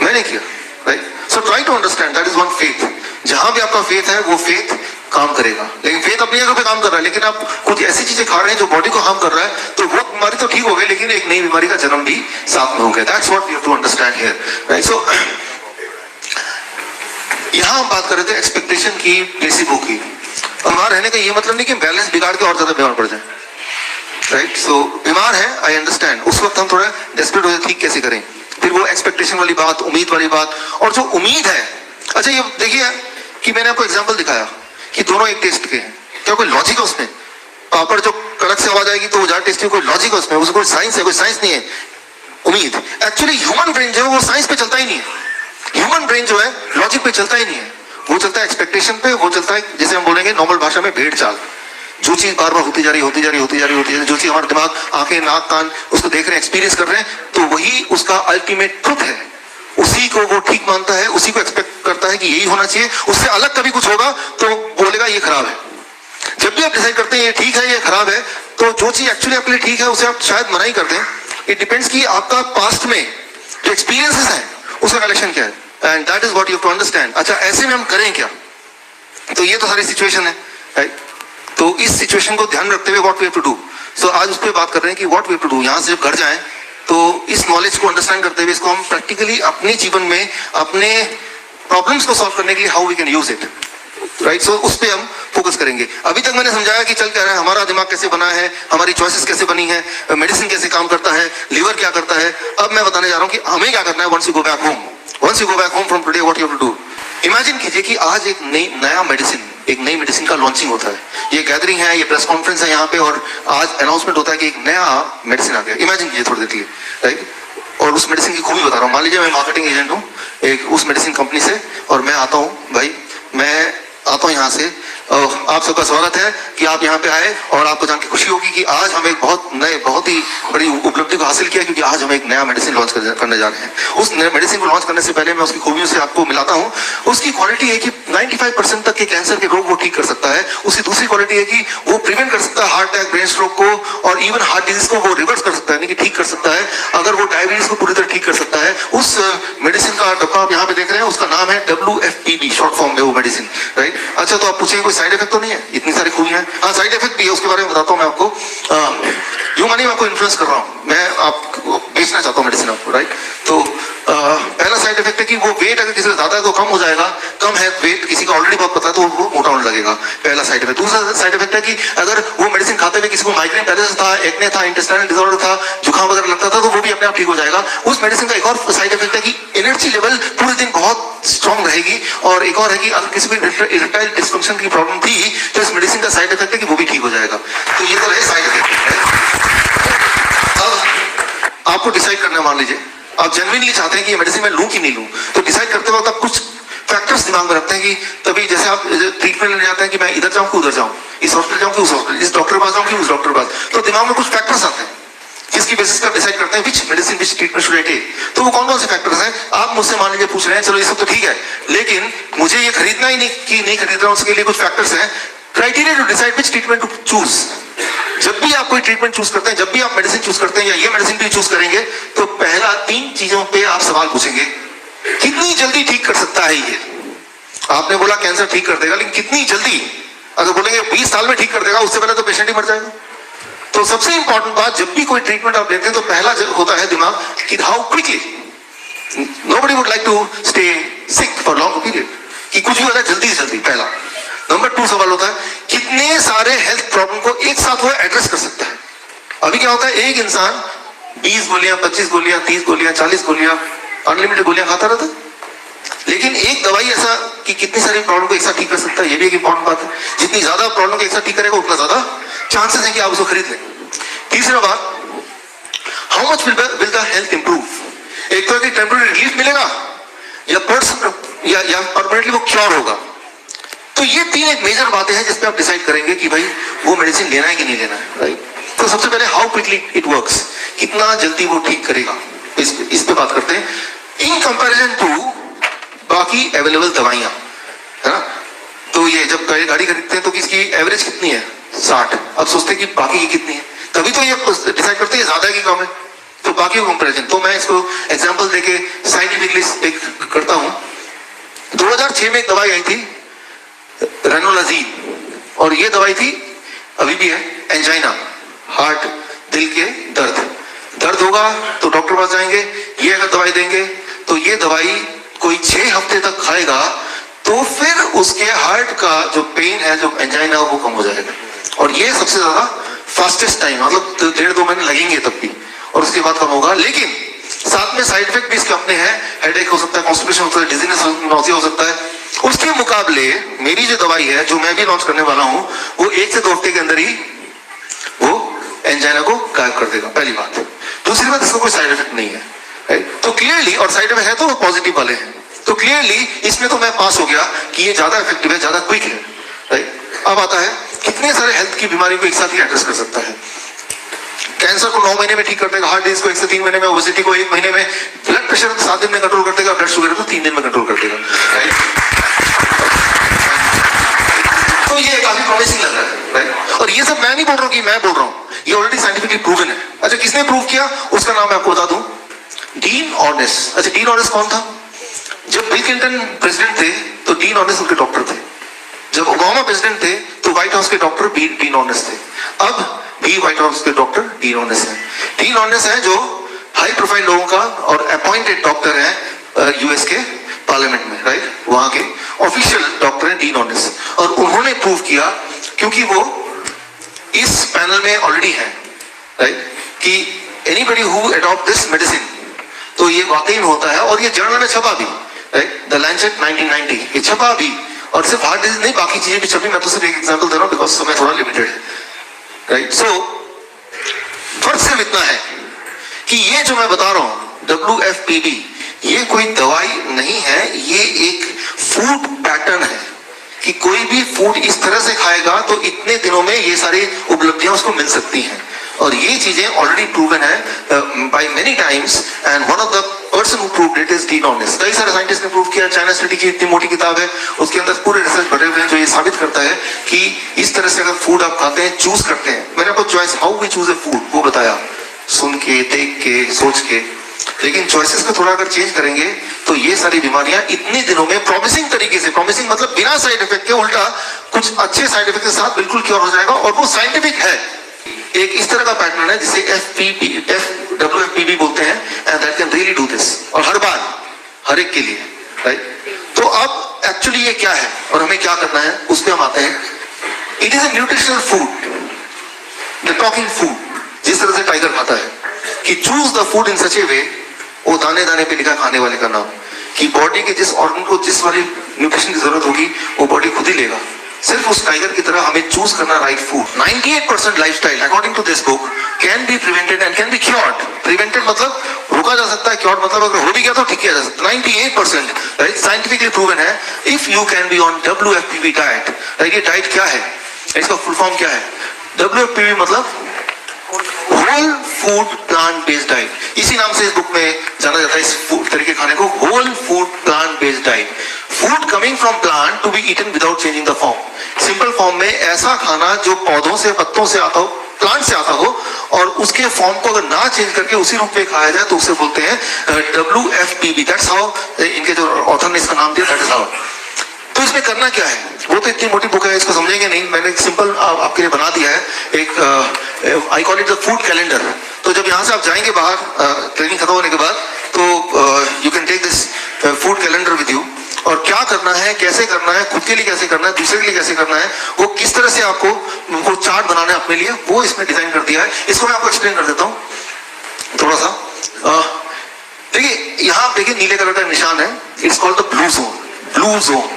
A: मैंने किया, right? So try to understand, that is one faith. जहां भी आपका फेथ है वो फेथ काम करेगा, लेकिन फेथ अपनी जगह पे काम कर रहा है, लेकिन आप कुछ ऐसी चीजें खा रहे हैं जो बॉडी को हार्म कर रहा है, तो वो बीमारी तो ठीक हो गई, लेकिन एक नई बीमारी का जन्म भी साथ में हो गया। That's what you have to understand here, right? So यहां हम बात कर रहे थे एक्सपेक्टेशन की, प्लेसिबो की। बीमार रहने का ये मतलब नहीं कि बैलेंस बिगाड़ के और ज्यादा बीमार पड़ जाए, राइट? सो बीमार है, आई अंडरस्टैंड, उस वक्त हम थोड़ा डेस्परेट हो जाए, ठीक कैसे करें? फिर वो एक्सपेक्टेशन वाली बात, उम्मीद वाली बात, और जो उम्मीद है, अच्छा ये देखिए कि मैंने आपको एग्जांपल दिखाया कि दोनों एक टेस्ट के हैं, क्या कोई लॉजिक है उसमें? पापड़ जो कड़क से आवाज आएगी तो वो ज्यादा टेस्टी, कोई लॉजिक है उसमें? उसमें कोई साइंस है? कोई साइंस नहीं है। उम्मीद, एक्चुअली ह्यूमन ब्रेन जो है वो साइंस पे चलता ही नहीं है, ह्यूमन ब्रेन जो है लॉजिक पे चलता ही नहीं है, वो चलता है एक्सपेक्टेशन पे, वो चलता है जैसे हम बोलेंगे नॉर्मल भाषा में भेड़ चाल। जो चीज बार बार होती जा रही, होती जा रही, होती जा रही, होती जा रही, जो चीज हमारा दिमाग, आंखें, नाक, कान उसको देख रहे हैं, एक्सपीरियंस कर रहे हैं, तो वही उसका अल्टीमेट ट्रुथ है, उसी को वो ठीक मानता है, उसी को एक्सपेक्ट करता है कि यही होना चाहिए। उससे अलग कभी कुछ होगा तो बोलेगा ये खराब है। जब भी आप डिसाइड करते हैं ये ठीक है, ये खराब है, तो जो चीज एक्चुअली आपके लिए ठीक है उसे आप शायद मना ही करते हैं। इट डिपेंड्स कि आपका पास्ट में जो एक्सपीरियंसेस हैं उसका कलेक्शन क्या है, and that is what you have to understand. अच्छा ऐसे में हम करें क्या, तो ये तो सारी सिचुएशन है, right? तो इस सिचुएशन को ध्यान रखते हुए what we have to do, so आज उस पर बात कर रहे हैं कि what we have to do. यहाँ से जब घर जाएं तो इस नॉलेज को अंडरस्टैंड करते हुए इसको हम प्रैक्टिकली अपने जीवन में अपने प्रॉब्लम्स को सॉल्व करने के लिए how we can use it, right. So उस पर हम फोकस करेंगे। अभी तक मैंने समझाया कि चल क्या रहा है, हमारा दिमाग कैसे बना है, हमारी चॉइसेस कैसे बनी है, मेडिसिन कैसे काम करता है, लिवर क्या करता है। अब मैं बताने जा रहा हूँ कि हमें क्या करना है once you go back home. Once you go back home from today what you have to do. Imagine कीजिए कि आज एक नया मेडिसिन, एक नई मेडिसिन का लॉन्चिंग होता है। ये गैदरिंग है, ये प्रेस कॉन्फ्रेंस है यहाँ पे, और आज अनाउंसमेंट होता है कि एक नया मेडिसिन आ गया। इमेजिन कीजिए थोड़ी देर के लिए, राइट। और उस मेडिसिन की खूबी बता रहा हूँ। मान लीजिए मैं मार्केटिंग एजेंट हूँ एक उस मेडिसिन कंपनी से, और मैं आता हूँ भाई, मैं आता हूँ यहाँ से, आप सबका स्वागत है कि आप यहाँ पे आए, और आपको जान के खुशी होगी कि आज हम एक बहुत ही बड़ी उपलब्धि को हासिल किया, क्योंकि आज हम एक नया मेडिसिन लॉन्च करने जा रहे हैं। उस नए मेडिसिन को लॉन्च करने से पहले मैं उसकी खूबियों से आपको मिलाता हूँ। उसकी क्वालिटी है कि 95% तक के कैंसर के रोग वो ठीक कर सकता है। उसकी दूसरी क्वालिटी है कि वो प्रिवेंट कर सकता है हार्ट अटैक, ब्रेन स्ट्रोक को, और इवन हार्ट डिजीज को वो रिवर्स कर सकता है, यानी कि ठीक कर सकता है। अगर वो डायबिटीज को पूरी तरह ठीक कर सकता है। उस मेडिसिन का डब्बा आप यहाँ पे देख रहे हैं, उसका नाम है WFPB, शॉर्ट फॉर्म में वो मेडिसिन, राइट। अच्छा तो आप पूछेंगे कोई साइड इफेक्ट तो नहीं है, इतनी सारी खूबियां हैं। हाँ साइड इफेक्ट भी है, उसके बारे में बताता हूँ मैं आपको। यूं मानिए मैं आपको इन्फ्लुएंस कर रहा हूँ, मैं आपको बेचना चाहता हूँ मेडिसिन आपको, राइट। तो पहला साइड इफेक्ट है कि वो वेट अगर किसी का ज्यादा है तो कम हो जाएगा, कम है वेट किसी का ऑलरेडी बहुत पता है तो वो मोटा होने लगेगा, पहला साइड इफेक्ट। दूसरा साइड इफेक्ट है कि अगर वो मेडिसिन खाते हुए किसी को माइग्रेन पहले से था, एक्ने था, इंटेस्टाइनल डिसऑर्डर था, जुकाम वगैरह लगता था, तो वो भी अपने आप ठीक हो जाएगा। उस मेडिसिन का एक और साइड इफेक्ट है कि एनर्जी लेवल पूरे दिन बहुत स्ट्रांग रहेगी। और एक और है कि अगर किसी को इरेक्टाइल डिस्फंक्शन की प्रॉब्लम थी तो इस मेडिसिन का साइड इफेक्ट है कि वो भी ठीक हो जाएगा। तो ये तो है साइड इफेक्ट। अब आपको डिसाइड करना है, मान लीजिए आप जेन्युइनली चाहते हैं कि ये मेडिसिन मैं लूं कि नहीं लूं, तो डिसाइड करते वक्त आप कुछ फैक्टर्स दिमाग में रखते हैं कि तभी जैसे आप ट्रीटमेंट लेने जाते हैं कि मैं इधर जाऊं कि उधर जाऊं, इस हॉस्पिटल जाऊं कि उस हॉस्पिटल, इस डॉक्टर के पास जाऊं कि उस डॉक्टर के पास, तो दिमाग में कुछ फैक्टर्स आते हैं जिसकी बेसिस पर डिसाइड करते हैं which medicine which treatment should I take. तो वो कौन कौन से फैक्टर्स हैं? आप मुझसे मान लीजिए पूछ रहे हैं, चलो ये सब तो ठीक है, लेकिन मुझे ये खरीदना ही नहीं कि नहीं खरीद रहा हूं, उसके लिए कुछ फैक्टर्स हैं, criteria to decide which treatment to choose. जब भी आप कोई ट्रीटमेंट चूज करते हैं, जब भी आप मेडिसिन चूज करते हैं या ये मेडिसिन भी चूज करेंगे, तो पहला 3 चीजों पे आप सवाल पूछेंगे। कितनी जल्दी ठीक कर सकता है ये? आपने बोला कैंसर ठीक कर देगा, लेकिन कितनी जल्दी? अगर बोलेंगे 20 साल में ठीक कर देगा, उससे पहले तो पेशेंट ही मर जाएगा। तो सबसे इंपॉर्टेंट बात, जब भी कोई ट्रीटमेंट आप लेते हैं तो पहला होता है दिमाग कि how quickly. Nobody would like to stay sick for long period, कि कुछ भी होता है जल्दी से जल्दी, पहला। नंबर 2 सवाल होता है कितने सारे हेल्थ प्रॉब्लम को एक साथ वो एड्रेस कर सकता है। अभी क्या होता है, एक इंसान 20 गोलियां, 25 गोलियां, 30 गोलियां, 40 गोलियां, अनलिमिटेड गोलियां खाता रहता है, लेकिन एक दवाई ऐसा कि कितनी सारी प्रॉब्लम को एक साथ ठीक कर सकता है, ये भी एक इंपॉर्टेंट बात है। जितनी ज्यादा प्रॉब्लम को एक साथ ठीक करेगा उतना ज्यादा चांसेस है कि आप उसको खरीद लें। तीसरा बात, how much will the health improve. एक तो है कि टेम्पररी रिलीफ मिलेगा या परमानेंटली वो क्योर होगा। तो ये 3 एक मेजर बातें हैं जिसपे आप डिसाइड करेंगे कि भाई वो मेडिसिन लेना है कि नहीं लेना है, राइट। तो सबसे पहले हाउ क्विकली इट वर्क्स, कितना जल्दी वो ठीक करेगा, इस पे बात करते हैं इन कंपैरिजन टू बाकी अवेलेबल दवाइयां, है ना। तो ये जब गाड़ी खरीदते हैं तो किसकी एवरेज कितनी है? 60। अब सोचते हैं कि बाकी की कितनी है, तभी तो ये डिसाइड करते हैं ज्यादा है कि कम है, तो बाकी को कंपैरिजन। तो मैं इसको एग्जांपल देके साइंटिफिकली करता हूं। 2006 में एक दवाई आई थी रेनोलाजीन, और ये दवाई थी, अभी भी है, एंजाइना, हार्ट, दिल के दर्द होगा तो डॉक्टर पास जाएंगे, ये अगर दवाई देंगे तो ये दवाई कोई 6 हफ्ते तक खाएगा तो फिर उसके हार्ट का जो पेन है, जो एंजाइना, वो कम हो जाएगा। और ये सबसे ज्यादा फास्टेस्ट टाइम, मतलब 1.5-2 महीने लगेंगे तब भी, और उसके बाद कम होगा। लेकिन साथ में साइड इफेक्ट भी इसके अपने हैं, हेडेक हो सकता है, कॉन्स्टिपेशन हो सकता है, डिजीनेस, नॉसिया हो सकता है। उसके मुकाबले मेरी जो दवाई है, जो मैं भी लॉन्च करने वाला हूं, वो 1 से 2 हफ्ते के अंदर ही वो एंजाइना को गायब कर देगा, पहली बात। दूसरी बात, इसका कोई साइड इफेक्ट नहीं है, तो क्लियरली, और साइड इफेक्ट है तो वो पॉजिटिव वाले हैं, तो क्लियरली इसमें तो मैं पास हो गया कि ये ज्यादा इफेक्टिव है, ज्यादा क्विक है, राइट। अब आता है कितने सारे हेल्थ की बीमारी को एक साथ ही एड्रेस कर सकता है। कैंसर को 9 महीने में ठीक कर देगा, हार्ट डिजीज को 1 से 3 महीने में, ओबेसिटी को 1 महीने में, ब्लड प्रेशर 7 दिन में कंट्रोल कर देगा, ब्लड शुगर को 3 दिन में कंट्रोल कर देगा, राइट। तो ये काफी प्रॉमिसिंग लग रहा है, राइट। और ये सब मैं नहीं बोल रहा हूँ कि मैं बोल रहा हूँ, ये ऑलरेडी साइंटिफिकली प्रूवन है। अच्छा, किसने प्रूव किया उसका नाम मैं आपको बता दूं, डीन ऑनेस्ट। अच्छा, डीन ऑनेस्ट कौन था? जब बिल क्लिंटन प्रेसिडेंट थे तो डीन ऑनेस्ट उनके डॉक्टर थे। जब ओबामा प्रेसिडेंट थे तो व्हाइट हाउस के डॉक्टर डीन ऑनेस्ट थे। अब भी व्हाइट हाउस के डॉक्टर डीन ऑनेस्ट है। डीन ऑनेस्ट है जो हाई प्रोफाइल लोगों का और अपॉइंटेड डॉक्टर है यूएस के पार्लियामेंट में, राइट? वहां के ऑफिशियल डॉक्टर है डीन ऑनेस्ट। और उन्होंने प्रूव किया, क्योंकि वो इस पैनल में ऑलरेडी है, राइट, कि anybody who adopt this medicine, तो ये वाकई में होता है। और ये जर्नल में छपा भी, राइट, द लैंसेट 1990, ये छपा भी। और सिर्फ हार्ट डिजीज नहीं, बाकी चीजें भी छपी। मैं तो सिर्फ एक एग्जांपल दे रहा हूं बिकॉज समय थोड़ा लिमिटेड है, राइट? सो फर्क सिर्फ इतना है कि ये जो मैं बता रहा हूं WFPB, ये कोई दवाई नहीं है, ये एक फूड पैटर्न है कि कोई भी फूड इस तरह से खाएगा तो इतने दिनों में ये सारी उपलब्धियां उसको मिल सकती हैं। और ये चीजें ऑलरेडी प्रूवन है by many times, and one of the person who proved it is dean honest. कई सारे साइंटिस्ट ने प्रूव किया। चाइना स्टडी की इतनी मोटी किताब है, उसके अंदर पूरे रिसर्च भरे हुए हैं जो ये साबित करता है कि इस तरह से अगर फूड आप खाते हैं, चूज करते हैं, मैंने आपको choice how we choose a food वो बताया, सुन के, देख के, सोच के। लेकिन चॉइसेस को थोड़ा अगर चेंज करेंगे तो ये सारी बीमारियां इतने दिनों में प्रॉमिसिंग तरीके से, प्रॉमिसिंग मतलब बिना साइड इफेक्ट के, उल्टा कुछ अच्छे साइड इफेक्ट के साथ बिल्कुल क्योर हो जाएगा। और वो साइंटिफिक है। एक इस तरह का पैटर्न है जिसे WFPB बोलते हैं, and that can really do this, और हर बार, हर एक के लिए, राइट? तो अब एक्चुअली ये क्या है और हमें क्या करना है, उस पर हम आते हैं। It is a nutritional food, the talking food, जिस तरह से टाइगर खाता है कि चूज द फूड इन सच ए वे, वो दाने दाने पे लिखा खाने वाले का नाम, कि बॉडी के जिस ऑर्गन को जिस वाली न्यूट्रिशन की जरूरत होगी वो बॉडी खुद ही लेगा। सिर्फ उस टाइगर की तरह हमें चूज करना right food. 98% lifestyle according to this book can be prevented and can be cured. Prevented मतलब रोका जा सकता है, क्योर्ड मतलब अगर हो भी गया तो ठीक किया जा सकता है। 98% राइट, साइंटिफिकली प्रूवन है। If you can be on WFPB diet, right? ये डाइट क्या है, इसका फुल फॉर्म क्या है? WFPB मतलब whole food plant based diet. इसी नाम से इस बुक में जाना जाता है इस फूड तरीके खाने को, whole food plant based diet. Food coming from plant to be eaten without changing the form. Simple form में ऐसा खाना जो पौधों से, पत्तों से आता हो, प्लांट से आता हो, और उसके फॉर्म को अगर ना चेंज करके उसी रूप में खाया जाए तो उसे बोलते हैं WFPB। दैट्स हाउ, इनके जो ऑथर ने इसका नाम दिया, दैट इज हाउ। तो इसमें करना क्या है, वो तो इतनी मोटी बुक है, इसको समझेंगे नहीं। मैंने एक सिंपल आपके लिए बना दिया है, एक I call it the food calendar. तो जब यहाँ से आप जाएंगे बाहर ट्रेनिंग खत्म होने के बाद, तो you can take this food calendar with you. और क्या करना है, कैसे करना है, खुद के लिए कैसे करना है, दूसरे के लिए कैसे करना है, वो किस तरह से आपको वो चार्ट बनाना है अपने लिए, वो इसमें डिजाइन कर दिया है। इसको मैं आपको एक्सप्लेन कर देता हूँ थोड़ा सा। देखिए यहाँ देखिए नीले कलर का निशान है, it's called the blue zone. Blue zone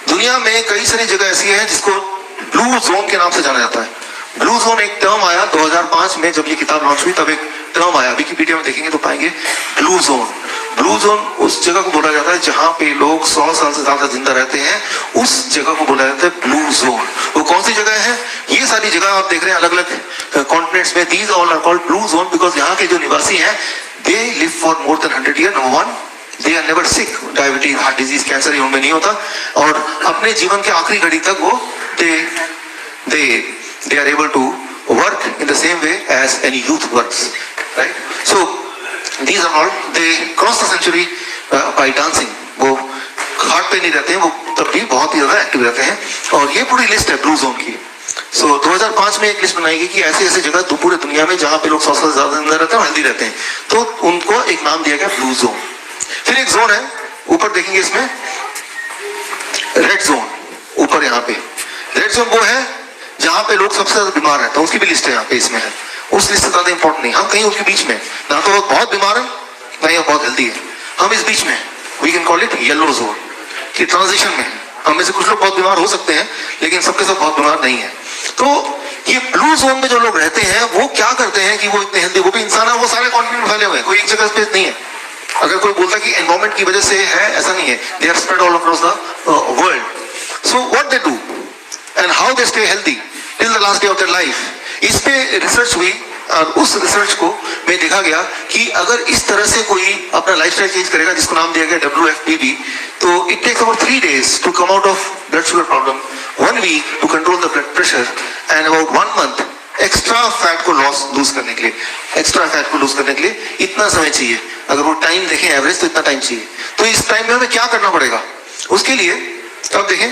A: दुनिया में कई सारी जगह ऐसी है जिसको ब्लू जोन के नाम से जाना जाता है। ब्लू जोन एक टर्म आया 2005 में, जब ये किताब लॉन्च हुई तब एक टर्म आया, विकिपीडिया में देखेंगे तो पाएंगे ब्लू जोन। ब्लू जोन उस जगह को बोला जाता है जहां पे लोग 100 साल से ज्यादा जिंदा रहते हैं, उस जगह को बोला जाता है ब्लू जोन। वो कौन सी जगह है? ये सारी जगह आप देख रहे हैं अलग अलग कॉन्टिनेंट्स में, these all are called blue zone because यहाँ के जो निवासी हैं they live for more than 100 year. Number one, they are never sick, diabetes, heart disease, cancer उनमें नहीं होता, और अपने जीवन के आखिरी घड़ी तक वो they are able to work in the same way as any youth works, right? So these are all, they cross the century by dancing. वो हार्ट पे नहीं रहते हैं, वो तब भी बहुत ही ज्यादा एक्टिव रहते हैं। और ये पूरी लिस्ट है ब्लू जोन की। सो 2005 में एक लिस्ट बनाई गई कि ऐसे ऐसे जगह पूरे दुनिया में जहां पे लोग 100 साल से ज्यादा जिंदा रहते हैं, हेल्दी रहते हैं, तो उनको एक नाम दिया गया ब्लू जोन। फिर एक जोन है ऊपर देखेंगे इसमें, रेड जोन। ऊपर यहाँ पे रेड जोन वो है जहां पे लोग सबसे ज्यादा बीमार रहते हैं, उसकी भी लिस्ट है यहाँ पे इसमें है। उस लिस्ट से ज्यादा इंपॉर्टेंट नहीं, हम कहीं उसके बीच में, ना तो वो बहुत बीमार है ना ही बहुत हेल्दी है, हम इस बीच में, we can call it yellow zone, कि ट्रांजिशन में हम में से कुछ लोग बहुत बीमार हो सकते हैं लेकिन सबके सब बहुत बीमार नहीं है। तो ये ब्लू जोन में जो लोग रहते हैं वो क्या करते हैं कि वो इतने हेल्दी, वो भी इंसान है, वो सारे कॉन्टिनेंट फैले हुए हैं, कोई एक जगह स्पेस नहीं है। अगर कोई बोलता कि एनवायरमेंट की वजह से है, ऐसा नहीं है, they are spread all across the world. So what they do and how they stay healthy till the last day of their life, इस पे रिसर्च हुई। और उस रिसर्च को में देखा गया कि अगर इस तरह से कोई अपना लाइफस्टाइल चेंज करेगा, जिसको नाम दिया गया WFPB, तो it takes about 3 days to come out of blood sugar problem, 1 week to control the blood pressure, and about 1 month extra fat को लूज करने के लिए, एक्स्ट्रा फैट को लूज करने के लिए इतना समय चाहिए। अगर वो टाइम देखें एवरेज तो इतना टाइम चाहिए। तो इस टाइम में हमें क्या करना पड़ेगा उसके लिए? अब देखें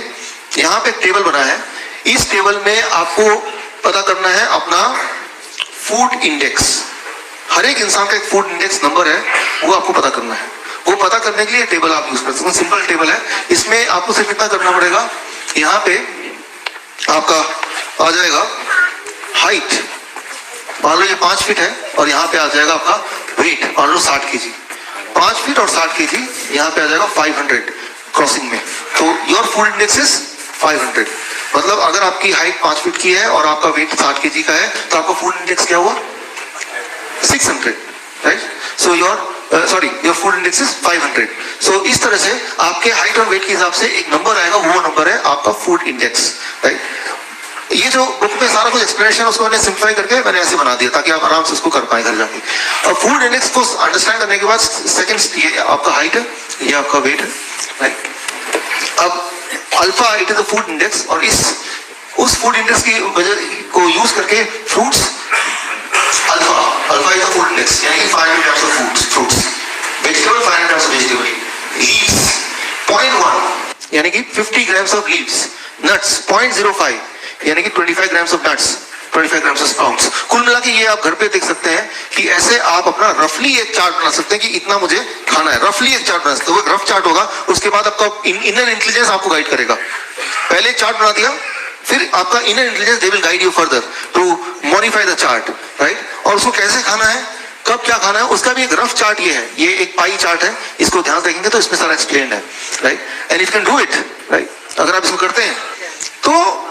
A: यहां पे एक टेबल बना है, इस टेबल में आपको पता करना है अपना फूड इंडेक्स। हर एक इंसान का एक फूड इंडेक्स नंबर है, वो आपको पता करना है। वो पता करने के लिए टेबल आप यूज कर सकते हैं, सिंपल टेबल है। इसमें आपको सिर्फ इतना करना पड़ेगा, यहाँ पे आपका आ जाएगा हाइट, मान लो ये 5 फीट है, और यहाँ पे आ जाएगा आपका वेट, मान लो 60 kg। 5 फीट और 60 kg, यहाँ पे आ जाएगा 500 क्रॉसिंग में। तो योर फूड इंडेक्स इज 500। मतलब अगर आपकी हाइट 5 फीट की है और आपका वेट 60 kg का है, तो आपका फूड इंडेक्स क्या हुआ? 600, right? So your food index is 500। सो इस तरह से आपके हाइट और वेट के हिसाब से एक नंबर आएगा, वो नंबर है आपका फूड इंडेक्स, राइट? ये जो बुक में सारा कुछ एक्सप्लेनेशन उसको मैंने सिंप्लीफाई करके मैंने ऐसे बना दिया ताकि आप आराम से उसको कर पाए घर जाके। अब फूड इंडेक्स को अंडरस्टैंड करने के बाद सेकंड, ये आपका हाइट है, ये आपका वेट है, राइट? अब alpha it is the food index, और उस फूड इंडेक्स की वजह को यूज करके fruits, alpha is the food index, यानी कि 500 grams of fruits, vegetable 500 grams of vegetable, leaves 0.1 यानी कि 50 grams of leaves, nuts 0.05 यानी कि 25 grams of nuts, 25 grams of sprouts। कुल मिला के ये आप घर पे देख सकते हैं कि ऐसे आप अपना रफली एक चार्ट बना सकते हैं कि इतना मुझे खाना है, रफली एक चार्ट बना सकते हैं। वो रफ चार्ट होगा, उसके बाद आपका इनर इंटेलिजेंस आपको गाइड करेगा। पहले एक चार्ट बना दिया, फिर आपका inner intelligence they will guide you further to modify the chart, right? और उसको कैसे खाना है, कब क्या खाना है, उसका भी एक रफ चार्ट ये है। ये एक पाई चार्ट है, इसको ध्यान देखेंगे तो इसमें सारा एक्सप्लेन है, right? And if can do it, right? अगर आप इसको करते हैं तो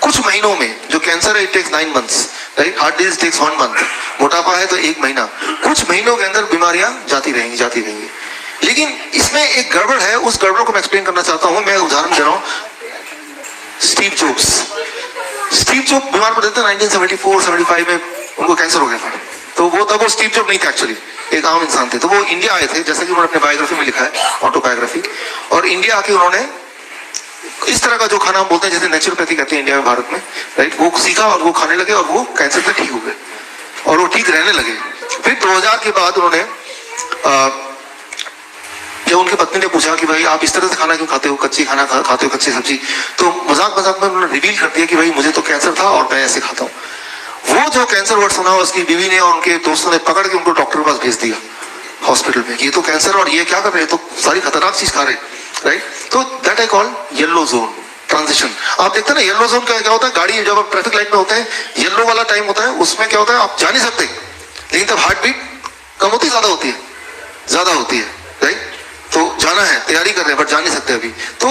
A: कुछ महीनों में, जो कैंसर है it takes 9 months, right? Heart disease takes 1 month, मोटापा है तो 1 महीना, कुछ महीनों के अंदर बीमारियां जाती रहेंगी। लेकिन इसमें एक गड़बड़ है, उस गड़बड़ को मैं एक्सप्लेन करना चाहता हूं। मैं उदाहरण दे रहा हूं, स्टीव जॉब्स बीमार पड़े थे 1974-75 में, उनको कैंसर हो गया था। तो वो स्टीव जॉब नहीं थे, एक्चुअली एक आम इंसान थे। तो वो इंडिया आए थे, जैसा कि उन्होंने अपने बायोग्राफी में लिखा है, ऑटोबायोग्राफी। और इंडिया आके उन्होंने इस तरह का जो खाना हम बोलते हैं, जैसे नेचुरोपैथी कहते हैं इंडिया में, भारत में, राइट? वो सीखा और वो खाने लगे और वो कैंसर से ठीक हो गए और वो ठीक रहने लगे। फिर 2000 के बाद उन्होंने जब उनके पत्नी ने पूछा कि भाई आप इस तरह से खाना क्यों खाते हो, कच्ची खाना खाते हो, कच्ची सब्जी, तो मजाक में उन्होंने रिवील कर दिया कि भाई मुझे तो कैंसर था और मैं ऐसे खाता हूँ। वो जो कैंसर वर्ड सुना, उसकी बीवी ने और उनके दोस्तों ने पकड़ के उनको डॉक्टर के पास भेज दिया हॉस्पिटल में, ये तो कैंसर और ये क्या कर रहे हैं, तो सारी खतरनाक चीज खा रहे, राइट? तो that I call yellow zone transition. आप देखते हैं ना येलो जोन क्या होता है, गाड़ी जब आप ट्रैफिक लाइट में होते हैं, येलो वाला टाइम होता है, उसमें क्या होता है, आप जा नहीं सकते, लेकिन तब हार्ट बीट कम होती, ज्यादा होती है, राइट? तो जाना है, तैयारी कर रहे हैं, बट जा नहीं सकते अभी। तो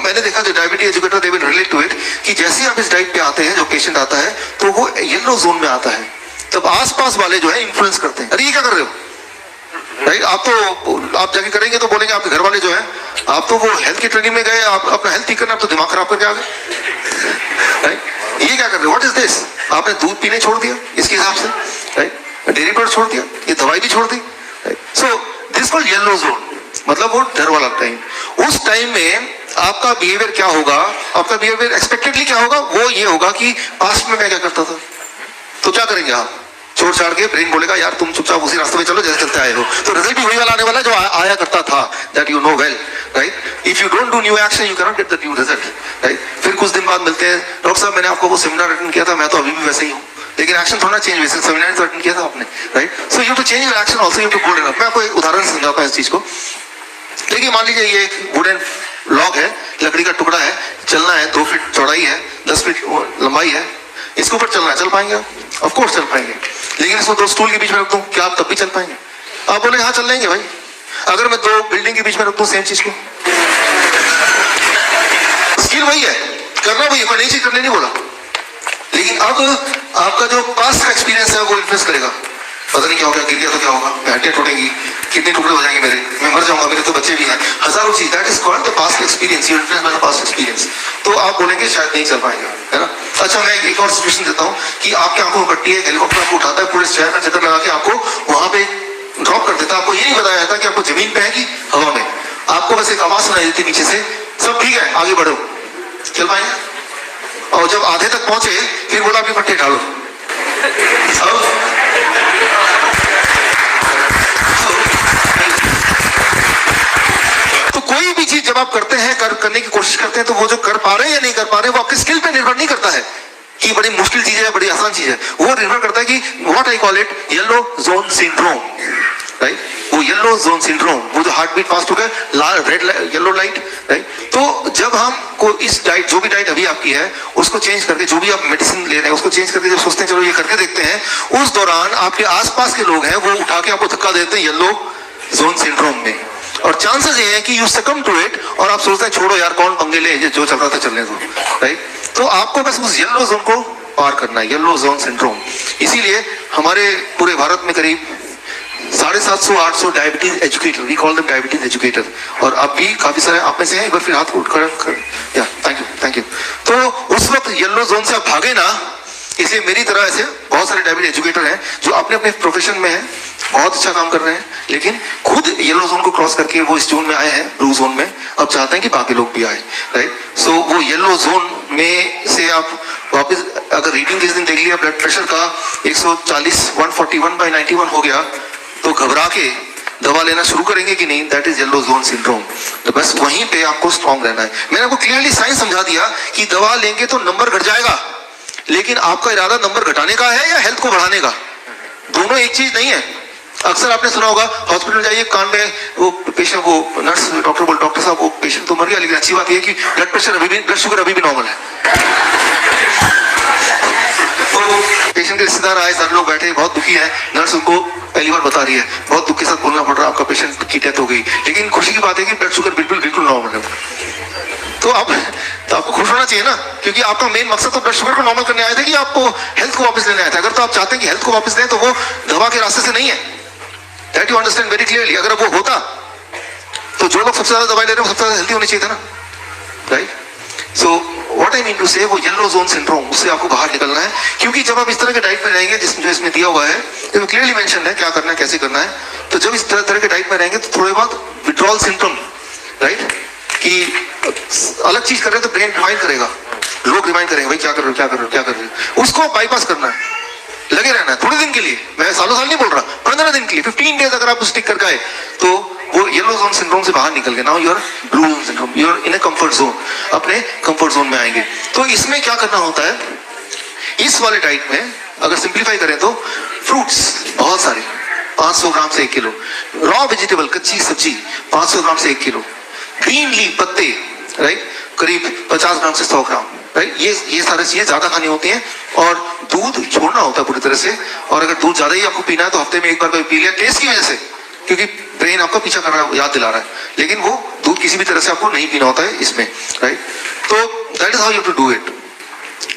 A: मैंने देखा जो diabetes educator they will relate to it, कि जैसे आप इस डाइट पे आते हैं, जो पेशेंट आता है तो वो येलो जोन में आता है, तब आसपास वाले जो है इन्फ्लुएंस करते हैं, अरे ये क्या कर रहे हो, राइट? आप जाके करेंगे तो बोलेंगे आपके घर वाले जो है, आप तो वो हेल्थ की ट्रेनिंग में गए, आप अपना हेल्थ ठीक करना, आप तो दिमाग खराब करके आ गए, राइट? ये क्या कर रहे हो, व्हाट इज दिस? आपने दूध पीने छोड़ दिया इसके हिसाब से, राइट? डेयरी प्रोडक्ट छोड़ दिया, ये दवाई भी छोड़ दी, right? So this called yellow zone, मतलब वो डर वाला टाइम। उस टाइम में आपका बिहेवियर क्या होगा, आपका बिहेवियर एक्सपेक्टेडली क्या होगा, वो ये होगा कि पास्ट में मैं क्या करता था, तो क्या करेंगे आप, छोड़ छाड़ के ब्रेन बोलेगा यार तुम चुपचाप उसी रास्ते में चलो जैसे चलते आए हो, तो रिजल्ट भी वही वाला आने वाला जो आया करता था, that you know well, right? If you don't do new action you can not get the new result, right? फिर कुछ दिन बाद मिलते हैं, डॉक्टर साहब मैंने आपको वो सेमिनार अटेंड किया था, मैं तो अभी भी वैसे ही हूँ, लेकिन एक्शन थोड़ा चेंज हुआ, सेमिनार तो अटेंड किया था आपने, right? So you to change your action also, you to bold enough. मैं आपको एक उदाहरण से समझाता हूँ इस चीज को। देखिए मान लीजिए ये एक वुडन लॉग है, लकड़ी का टुकड़ा है, चलना है, 2 फीट चौड़ाई है, 10 फीट लंबाई है, इसके ऊपर चलना है, चल पाएंगे आप? ऑफ कोर्स चल पाएंगे, लेकिन इसको 2 स्टूल के बीच में रख दूं, क्या आप तब भी चल पाएंगे? आप बोले हाँ चल लेंगे भाई। अगर मैं 2 बिल्डिंग के बीच में रख दूं सेम चीज को, स्किल वही है, करना वही है, कोई नई चीज करने नहीं बोला, लेकिन अब आपका जो पास्ट का एक्सपीरियंस है वो इन्फ्लुएंस करेगा। पता नहीं क्या होगा, गिर गया तो क्या होगा, हड्डियां टूटेंगी, कितने टुकड़े हो जाएंगे मेरे, मैं मर जाऊंगा, मेरे तो बच्चे भी हैं, हजारों चीज, that is called the past experience, you influence by the past experience. तो आप बोलेंगे शायद नहीं चल पाएंगे, है ना? अच्छा मैं एक और सिचुएशन देता हूँ कि आपकी आंखों में पट्टी है, हेलीकॉप्टर आपको उठाता है, पूरे शहर का चक्कर लगा के आपको वहां पे ड्रॉप कर देता है, आपको ये नहीं बताया जाता कि आपको जमीन पे है कि हवा में, आपको बस एक आवाज सुनाई देती नीचे से, सब ठीक है आगे बढ़ो, चल पाएंगे? और जब आधे तक पहुंचे फिर बोला अपनी पट्टी डालो। तो कोई भी चीज जब आप करते हैं, करने की कोशिश करते हैं, तो वो जो कर पा रहे हैं या नहीं कर पा रहे हैं, वो आपके स्किल पे निर्भर नहीं करता है कि बड़ी मुश्किल चीज है, बड़ी आसान चीज है। वो निर्भर करता है कि what I call it yellow zone syndrome, right? वो येलो जोन सिंड्रोम, वो जो हार्ट बीट फास्ट हो गया, रेड येलो लाइट, राइट? तो जब हम को इस डाइट, जो भी डाइट अभी आपकी है उसको चेंज करके, जो भी आप मेडिसिन ले रहे हैं उसको चेंज करके जब सोचते हैं चलो ये करके देखते हैं, उस दौरान आपके आसपास के लोग हैं वो उठा के आपको धक्का देते हैं येलो जोन सिंड्रोम में, और चांसेस ये है कि यू सकम टू इट, और आप सोचते हैं छोड़ो यार कौन पंगे ले, जो चल रहा था चलने दो, राइट? तो आपको बस उस येलो जोन को पार करना है, येलो जोन सिंड्रोम। इसीलिए हमारे पूरे भारत में करीब 750-800 diabetes educator, we call them diabetes educator, और अब भी काफी सारे आप में से हैं, एक बार फिर हाथ उठ कर या थैंक यू। तो उस वक्त येलो जोन से आप भागे ना, इसलिए मेरी तरह ऐसे बहुत सारे डायबिटीज एजुकेटर हैं जो अपने अपने प्रोफेशन में हैं, बहुत अच्छा काम कर रहे हैं, लेकिन खुद येलो जोन को क्रॉस करके वो इस जोन में आए हैं, ब्लू जोन में, अब चाहते हैं कि बाकी लोग भी आए, राइट? सो वो येलो जोन में से आप वापस, अगर रीडिंग किस दिन देख लिया ब्लड प्रेशर का 140 141/91 हो गया, तो घबरा के दवा लेना शुरू करेंगे कि नहीं? That is yellow zone syndrome. तो बस वहीं पे आपको स्ट्रॉन्ग रहना है। मैंने आपको क्लियरली साइंस समझा दिया कि दवा लेंगे तो नंबर घट जाएगा, लेकिन आपका इरादा नंबर घटाने का है या हेल्थ को बढ़ाने का? दोनों एक चीज नहीं है। अक्सर आपने सुना होगा हॉस्पिटल जाइए, कान में वो पेशेंट, वो नर्स डॉक्टर साहब वो पेशेंट तो मर गया, लेकिन अच्छी बात यह कि ब्लड प्रेशर अभी भी, ब्लड शुगर अभी भी नॉर्मल है। तो पेशेंट के रिश्तेदार आए, सब लोग बैठे बहुत दुखी है, नर्स उनको पहली बार बता रही है, बहुत दुख के साथ बोलना पड़ रहा है आपका पेशेंट की डेथ हो गई, लेकिन खुशी की बात है कि ब्लड शुगर बिल्कुल नॉर्मल है। तो आपको खुश होना चाहिए ना, क्योंकि आपका मेन मकसद तो ब्लड शुगर को नॉर्मल करने आया था कि आपको हेल्थ को वापस लेने आया था। अगर तो आप चाहते हैं कि हेल्थ को वापस लें तो वो दवा के रास्ते से नहीं है, that you understand very clearly. अगर वो होता तो जो लोग सबसे ज्यादा दवाई ले रहे हैं वो सबसे ज्यादा हेल्थी होने चाहिए था ना, right? So what I mean to say, वो येलो जोन सिंड्रोम, उससे आपको बाहर निकलना है, क्योंकि जब आप इस तरह के डाइट में रहेंगे, जिसमें जो इसमें दिया हुआ है, इसमें क्लियरली मेंशन है क्या करना है, कैसे करना है, तो जब इस तरह के डाइट में रहेंगे तो थोड़े बहुत विड्रॉल सिम्टम, राइट, कि अलग चीज कर रहे हैं तो ब्रेन रिमाइंड करेगा, लोग रिमाइंड करेंगे भाई क्या कर रहे हो, उसको बाईपास करना है, लगे रहना है थोड़े दिन के लिए, मैं सालों साल नहीं बोल रहा, 15 दिन के लिए, 15 डेज अगर आप स्टिक करके आए तो वो येलो जोन सिंड्रोम से बाहर निकल गए। Now you are blue zone syndrome, you are in a comfort zone, अपने कंफर्ट जोन में आएंगे। तो इसमें क्या करना होता है, इस वाले डाइट में अगर सिंप्लीफाई करें तो फ्रूट्स बहुत सारे, 500 ग्राम से 1 किलो, रॉ वेजिटेबल कच्ची सब्जी 500 ग्राम से 1 किलो, ग्रीन लीफ पत्ते, राइट, करीब 50 ग्राम से 100 ग्राम, राइट, ये सारी चीजें ज्यादा खानी होती हैं, और दूध छोड़ना होता है पूरी तरह से। और अगर दूध ज्यादा ही आपको पीना है तो हफ्ते में एक बार कभी पी लिया, टेस्ट की वजह से, क्योंकि ब्रेन आपका पीछा कर रहा है, याद दिला रहा है, लेकिन वो दूध किसी भी तरह से आपको नहीं पीना होता है इसमें, राइट? तो that is how you to do it,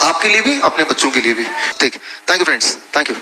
A: आपके लिए भी, अपने बच्चों के लिए भी। ठीक, thank you friends, thank you.